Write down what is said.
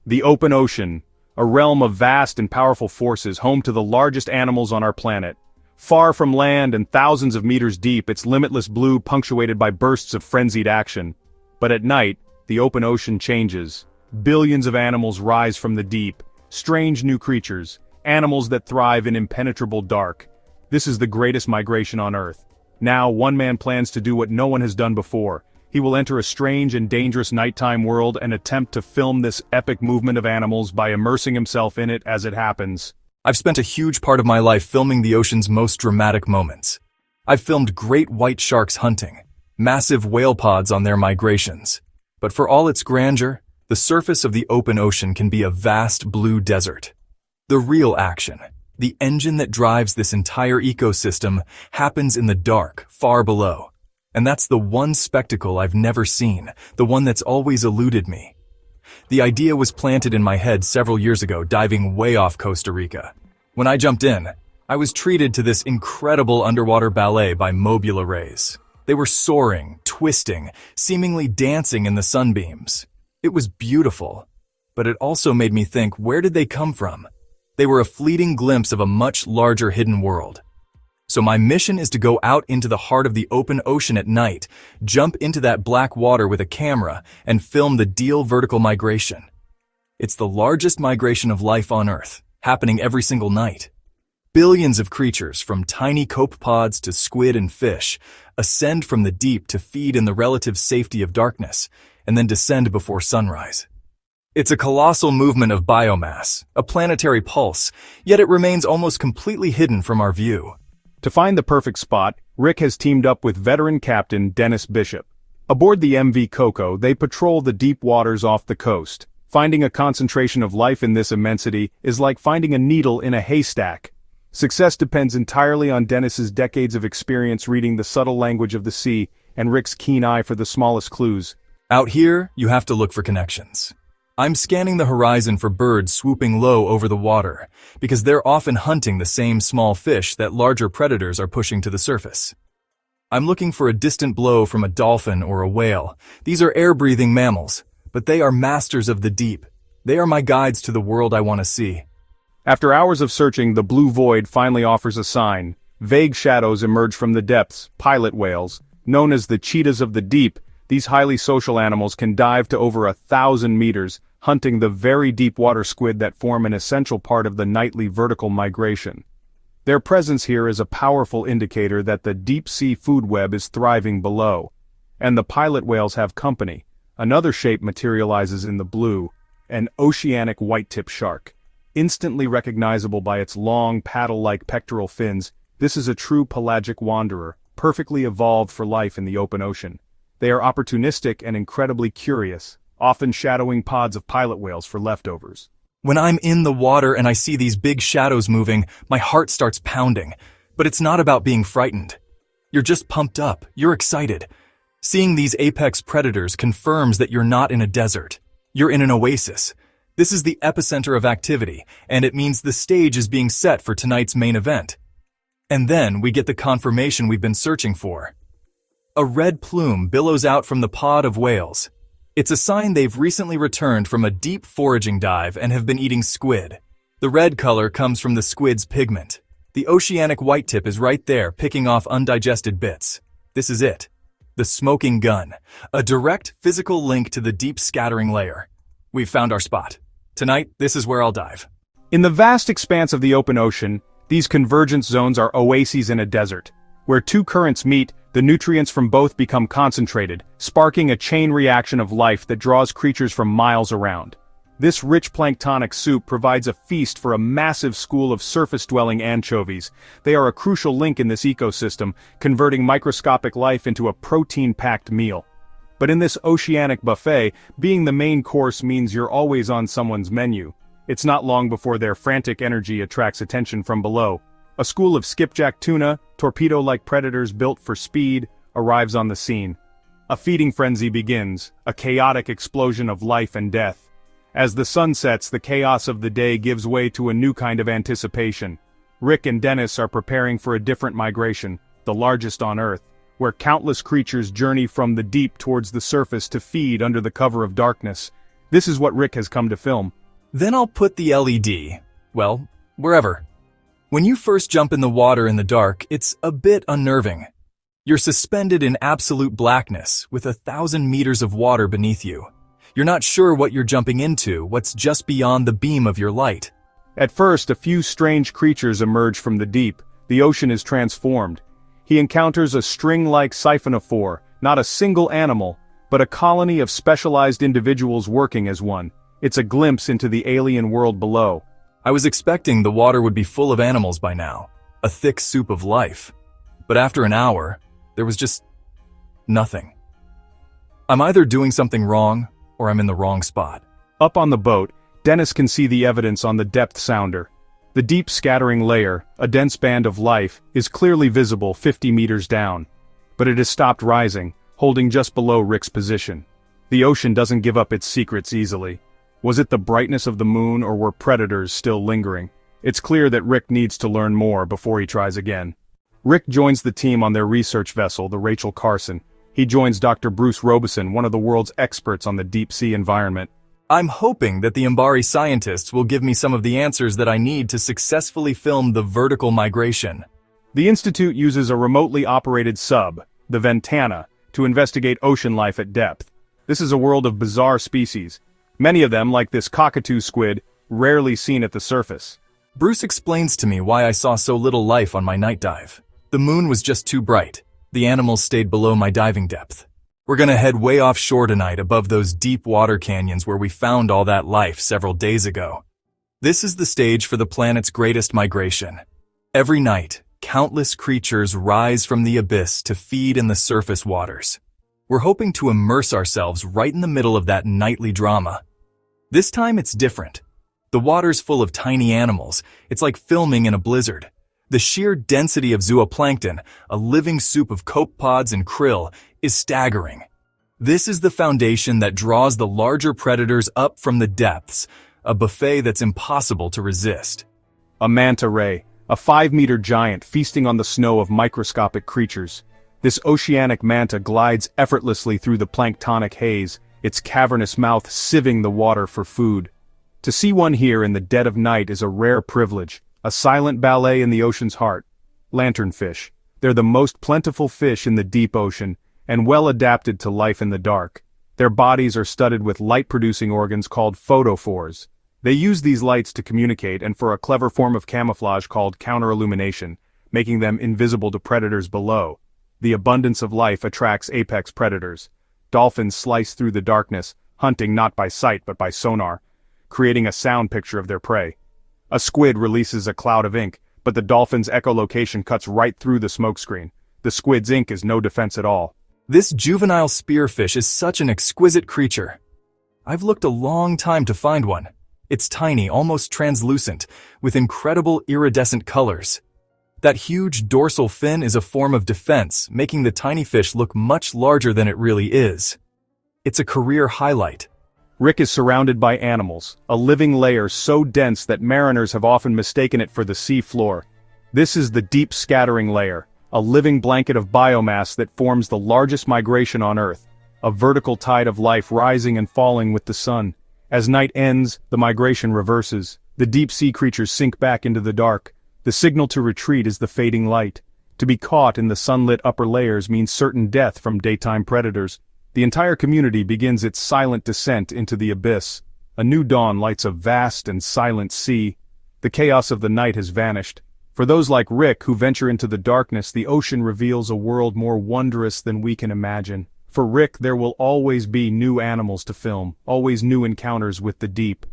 The open ocean, a realm of vast and powerful forces home to the largest animals on our planet. Far from land and thousands of meters deep, its limitless blue punctuated by bursts of frenzied action. But at night, the open ocean changes. Billions of animals rise from the deep, strange new creatures, animals that thrive in impenetrable dark. This is the greatest migration on Earth. Now, one man plans to do what no one has done before. He will enter a strange and dangerous nighttime world and attempt to film this epic movement of animals by immersing himself in it as it happens. I've spent a huge part of my life filming the ocean's most dramatic moments. I've filmed great white sharks hunting, massive whale pods on their migrations. But for all its grandeur, the surface of the open ocean can be a vast blue desert. The real action, the engine that drives this entire ecosystem, happens in the dark, far below. And that's the one spectacle I've never seen, the one that's always eluded me. The idea was planted in my head several years ago, diving way off Costa Rica. When I jumped in, I was treated to this incredible underwater ballet by mobula rays. They were soaring, twisting, seemingly dancing in the sunbeams. It was beautiful, but it also made me think, where did they come from? They were a fleeting glimpse of a much larger hidden world. So my mission is to go out into the heart of the open ocean at night, jump into that black water with a camera, and film the Deal vertical migration. It's the largest migration of life on Earth, happening every single night. Billions of creatures, from tiny copepods to squid and fish, ascend from the deep to feed in the relative safety of darkness, and then descend before sunrise. It's a colossal movement of biomass, a planetary pulse, yet it remains almost completely hidden from our view. To find the perfect spot, Rick has teamed up with veteran captain Dennis Bishop. Aboard the MV Coco, they patrol the deep waters off the coast. Finding a concentration of life in this immensity is like finding a needle in a haystack. Success depends entirely on Dennis's decades of experience reading the subtle language of the sea and Rick's keen eye for the smallest clues. Out here, you have to look for connections. I'm scanning the horizon for birds swooping low over the water, because they're often hunting the same small fish that larger predators are pushing to the surface. I'm looking for a distant blow from a dolphin or a whale. These are air-breathing mammals, but they are masters of the deep. They are my guides to the world I want to see. After hours of searching, the blue void finally offers a sign. Vague shadows emerge from the depths, pilot whales. Known as the cheetahs of the deep, these highly social animals can dive to over 1,000 meters, hunting the very deep water squid that form an essential part of the nightly vertical migration. Their presence here is a powerful indicator that the deep-sea food web is thriving below. And the pilot whales have company. Another shape materializes in the blue, an oceanic white-tip shark. Instantly recognizable by its long, paddle-like pectoral fins, this is a true pelagic wanderer, perfectly evolved for life in the open ocean. They are opportunistic and incredibly curious, often shadowing pods of pilot whales for leftovers. When I'm in the water and I see these big shadows moving, my heart starts pounding. But it's not about being frightened. You're just pumped up, you're excited. Seeing these apex predators confirms that you're not in a desert. You're in an oasis. This is the epicenter of activity, and it means the stage is being set for tonight's main event. And then we get the confirmation we've been searching for. A red plume billows out from the pod of whales. It's a sign they've recently returned from a deep foraging dive and have been eating squid. The red color comes from the squid's pigment. The oceanic white-tip is right there, picking off undigested bits. This is it. The smoking gun. A direct physical link to the deep scattering layer. We've found our spot. Tonight, this is where I'll dive. In the vast expanse of the open ocean, these convergence zones are oases in a desert. Where two currents meet, the nutrients from both become concentrated, sparking a chain reaction of life that draws creatures from miles around. This rich planktonic soup provides a feast for a massive school of surface-dwelling anchovies. They are a crucial link in this ecosystem, converting microscopic life into a protein-packed meal. But in this oceanic buffet, being the main course means you're always on someone's menu. It's not long before their frantic energy attracts attention from below. A school of skipjack tuna, torpedo-like predators built for speed, arrives on the scene. A feeding frenzy begins, a chaotic explosion of life and death. As the sun sets, the chaos of the day gives way to a new kind of anticipation. Rick and Dennis are preparing for a different migration, the largest on Earth, where countless creatures journey from the deep towards the surface to feed under the cover of darkness. This is what Rick has come to film. Then I'll put the LED, well, wherever. When you first jump in the water in the dark, it's a bit unnerving. You're suspended in absolute blackness with 1,000 meters of water beneath you. You're not sure what you're jumping into, what's just beyond the beam of your light. At first, a few strange creatures emerge from the deep. The ocean is transformed. He encounters a string-like siphonophore, not a single animal, but a colony of specialized individuals working as one. It's a glimpse into the alien world below. I was expecting the water would be full of animals by now, a thick soup of life. But after an hour, there was just nothing. I'm either doing something wrong, or I'm in the wrong spot. Up on the boat, Dennis can see the evidence on the depth sounder. The deep scattering layer, a dense band of life, is clearly visible 50 meters down. But it has stopped rising, holding just below Rick's position. The ocean doesn't give up its secrets easily. Was it the brightness of the moon, or were predators still lingering? It's clear that Rick needs to learn more before he tries again. Rick joins the team on their research vessel, the Rachel Carson. He joins Dr. Bruce Robeson, one of the world's experts on the deep-sea environment. I'm hoping that the Mbari scientists will give me some of the answers that I need to successfully film the vertical migration. The Institute uses a remotely operated sub, the Ventana, to investigate ocean life at depth. This is a world of bizarre species. Many of them, like this cockatoo squid, rarely seen at the surface. Bruce explains to me why I saw so little life on my night dive. The moon was just too bright. The animals stayed below my diving depth. We're gonna head way offshore tonight above those deep water canyons where we found all that life several days ago. This is the stage for the planet's greatest migration. Every night, countless creatures rise from the abyss to feed in the surface waters. We're hoping to immerse ourselves right in the middle of that nightly drama. This time it's different. The water's full of tiny animals. It's like filming in a blizzard. The sheer density of zooplankton, a living soup of copepods and krill, is staggering. This is the foundation that draws the larger predators up from the depths, a buffet that's impossible to resist. A manta ray, a 5-meter giant feasting on the snow of microscopic creatures. This oceanic manta glides effortlessly through the planktonic haze, its cavernous mouth sieving the water for food. To see one here in the dead of night is a rare privilege, a silent ballet in the ocean's heart. Lanternfish. They're the most plentiful fish in the deep ocean, and well adapted to life in the dark. Their bodies are studded with light-producing organs called photophores. They use these lights to communicate and for a clever form of camouflage called counter-illumination, making them invisible to predators below. The abundance of life attracts apex predators. Dolphins slice through the darkness, hunting not by sight but by sonar, creating a sound picture of their prey. A squid releases a cloud of ink, but the dolphin's echolocation cuts right through the smokescreen. The squid's ink is no defense at all. This juvenile spearfish is such an exquisite creature. I've looked a long time to find one. It's tiny, almost translucent, with incredible iridescent colors. That huge dorsal fin is a form of defense, making the tiny fish look much larger than it really is. It's a career highlight. Rick is surrounded by animals, a living layer so dense that mariners have often mistaken it for the sea floor. This is the deep scattering layer, a living blanket of biomass that forms the largest migration on Earth, a vertical tide of life rising and falling with the sun. As night ends, the migration reverses. The deep-sea creatures sink back into the dark. The signal to retreat is the fading light. To be caught in the sunlit upper layers means certain death from daytime predators. The entire community begins its silent descent into the abyss. A new dawn lights a vast and silent sea. The chaos of the night has vanished. For those like Rick who venture into the darkness, the ocean reveals a world more wondrous than we can imagine. For Rick, there will always be new animals to film, always new encounters with the deep.